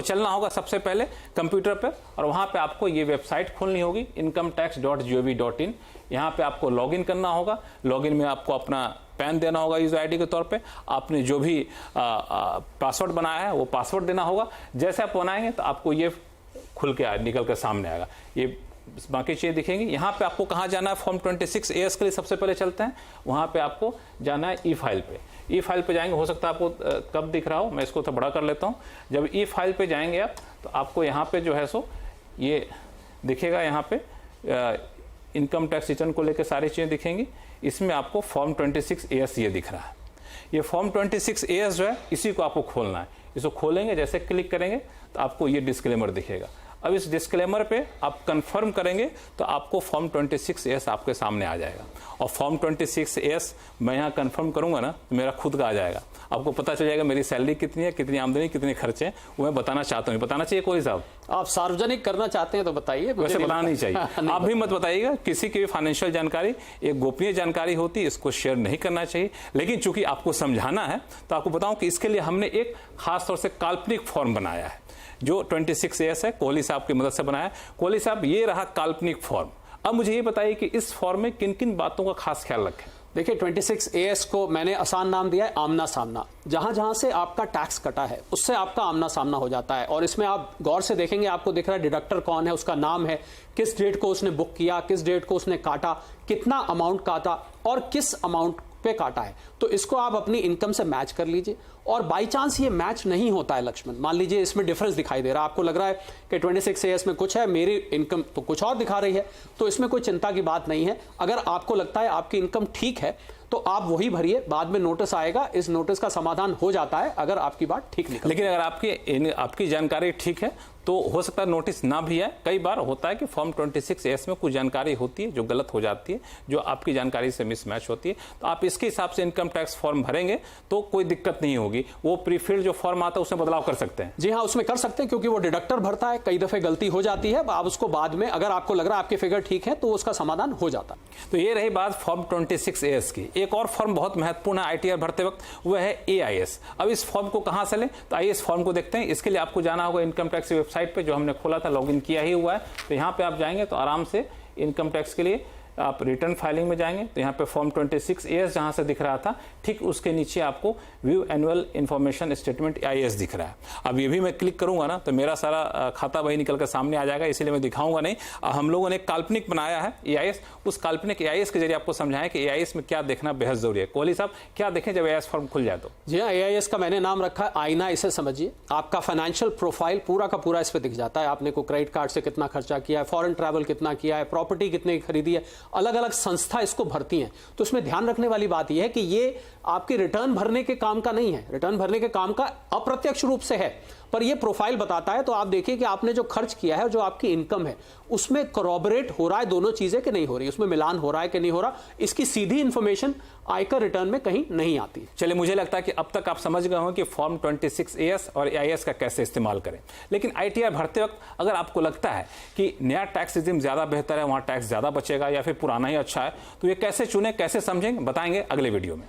चलना होगा सबसे पहले कंप्यूटर पर, और वहाँ पे आपको ये वेबसाइट खोलनी होगी incometax.gov.in। यहाँ पे आपको लॉगिन करना होगा। लॉगिन में आपको अपना पैन देना होगा यूजर आईडी के तौर पे। आपने जो भी पासवर्ड बनाया है वो पासवर्ड देना होगा। जैसे आप बनाएंगे तो आपको ये खुल के निकल कर सामने आएगा, ये बाकी चीज़ें दिखेंगी। यहाँ पे आपको कहाँ जाना है, फॉर्म 26 AS के लिए सबसे पहले चलते हैं। वहाँ पे आपको जाना है ई फाइल पे। ई फाइल पे जाएंगे, हो सकता है आपको कब दिख रहा हो, मैं इसको तो बड़ा कर लेता हूँ। जब ई फाइल पे जाएंगे आप तो आपको यहाँ पे जो है सो ये दिखेगा, यहाँ पे इनकम टैक्स रिटर्न को लेकर सारी चीज़ें दिखेंगी। इसमें आपको फॉर्म 26 AS ये दिख रहा है। ये फॉर्म 26 AS जो है इसी को आपको खोलना है। इसको खोलेंगे, जैसे क्लिक करेंगे तो आपको ये डिस्क्लेमर दिखेगा। अब इस डिस्क्लेमर पे आप कंफर्म करेंगे तो आपको फॉर्म 26 AS आपके सामने आ जाएगा। और फॉर्म 26 AS मैं यहाँ कंफर्म करूँगा ना तो मेरा खुद का आ जाएगा। आपको पता चल जाएगा मेरी सैलरी कितनी है, कितनी आमदनी, कितने खर्चे हैं, वो मैं बताना चाहता हूँ। बताना चाहिए कोई साहब? आप सार्वजनिक करना चाहते हैं तो बताइए। वैसे बताना नहीं चाहिए। आप भी मत बताइएगा। किसी की भी फाइनेंशियल जानकारी एक गोपनीय जानकारी होती है, इसको शेयर नहीं करना चाहिए। लेकिन चूंकि आपको समझाना है तो आपको बताऊं कि इसके लिए हमने एक खास तौर से काल्पनिक फॉर्म बनाया है जो 26 AS है, कोहली साहब की मदद से बनाया। कोहली साहब, ये रहा काल्पनिक फॉर्म। अब मुझे ये बताइए कि इस फॉर्म में किन किन बातों का खास ख्याल रखें। देखिए 26 AS को मैंने आसान नाम दिया है आमना सामना। जहां जहां से आपका टैक्स कटा है उससे आपका आमना सामना हो जाता है। और इसमें आप गौर से देखेंगे, आपको दिख रहा है डिडक्टर कौन है, उसका नाम है, किस डेट को उसने बुक किया, किस डेट को उसने काटा, कितना अमाउंट काटा और किस अमाउंट पे काटा है। तो इसको आप अपनी इनकम से मैच कर लीजिए। और बाई चांस ये मैच नहीं होता है लक्ष्मण, मान लीजिए इसमें डिफरेंस दिखाई दे रहा है, आपको लग रहा है कि 26 AS में कुछ है, मेरी इनकम तो कुछ और दिखा रही है, तो इसमें कोई चिंता की बात नहीं है। अगर आपको लगता है आपकी इनकम ठीक है तो आप वही भरिए, बाद में नोटिस आएगा, इस नोटिस का समाधान हो जाता है अगर आपकी बात ठीक निकले। लेकिन अगर आपकी जानकारी ठीक है तो हो सकता है नोटिस ना भी है। कई बार होता है कि फॉर्म 26 AS में कुछ जानकारी होती है जो गलत हो जाती है, जो आपकी जानकारी से मिसमैच होती है। तो आप इसके हिसाब से इनकम टैक्स फॉर्म भरेंगे तो कोई दिक्कत नहीं होगी। वो प्रीफिल्ड जो फॉर्म आता है उसमें बदलाव कर सकते हैं। जी हाँ, उसमें कर सकते हैं, क्योंकि वो डिडक्टर भरता है, कई दफे गलती हो जाती है। आप उसको बाद में, अगर आपको लग रहा है आपके फिगर ठीक है, तो उसका समाधान हो जाता है। तो ये रही बात फॉर्म 26 AS की। एक और फॉर्म बहुत महत्वपूर्ण है ITR भरते वक्त, वह है AIS। अब इस फॉर्म को कहां से लें, तो IS फॉर्म को देखते हैं। इसके लिए आपको जाना होगा इनकम टैक्स की वेबसाइट पे, जो हमने खोला था, लॉगिन किया ही हुआ है। तो यहाँ पे आप जाएंगे तो आराम से इनकम टैक्स के लिए आप रिटर्न फाइलिंग में जाएंगे तो यहाँ पे फॉर्म 26 AS जहाँ से दिख रहा था, ठीक उसके नीचे आपको view annual information statement AIS दिख रहा है। अब ये भी मैं क्लिक करूंगा ना तो मेरा सारा खाता वही निकल कर सामने आ जाएगा, इसीलिए मैं दिखाऊंगा नहीं। हम लोगों ने एक काल्पनिक बनाया है AIS, उस काल्पनिक AIS के जरिए आपको समझाएं कि AIS में क्या देखना बेहद जरूरी है। कोहली साहब, क्या देखें जब AIS फॉर्म खुल जाए तो? जी हाँ, AIS का मैंने नाम रखा है आईना। इसे समझिए, आपका फाइनेंशियल प्रोफाइल पूरा का पूरा इस पर दिख जाता है। आपने को क्रेडिट कार्ड से कितना खर्चा किया है, फॉरेन ट्रैवल कितना किया है, प्रॉपर्टी कितनी खरीदी है, अलग अलग संस्था इसको भरती हैं। तो इसमें ध्यान रखने वाली बात यह है कि ये आपके रिटर्न भरने के काम का नहीं है, रिटर्न भरने के काम का अप्रत्यक्ष रूप से है, पर ये प्रोफाइल बताता है। तो आप देखिए कि आपने जो खर्च किया है, जो आपकी इनकम है, उसमें कोरॉबरेट हो रहा है दोनों चीजें कि नहीं हो रही, उसमें मिलान हो रहा है कि नहीं हो रहा। इसकी सीधी इंफॉर्मेशन आयकर रिटर्न में कहीं नहीं आती। चलिए, मुझे लगता है कि अब तक आप समझ गए हो कि फॉर्म 26 AS और AIS का कैसे इस्तेमाल करें। लेकिन ITR भरते वक्त अगर आपको लगता है कि नया टैक्स रिजिम ज्यादा बेहतर है, वहां टैक्स ज्यादा बचेगा, या फिर पुराना ही अच्छा है, तो ये कैसे चुने, कैसे समझेंगे, बताएंगे अगले वीडियो में।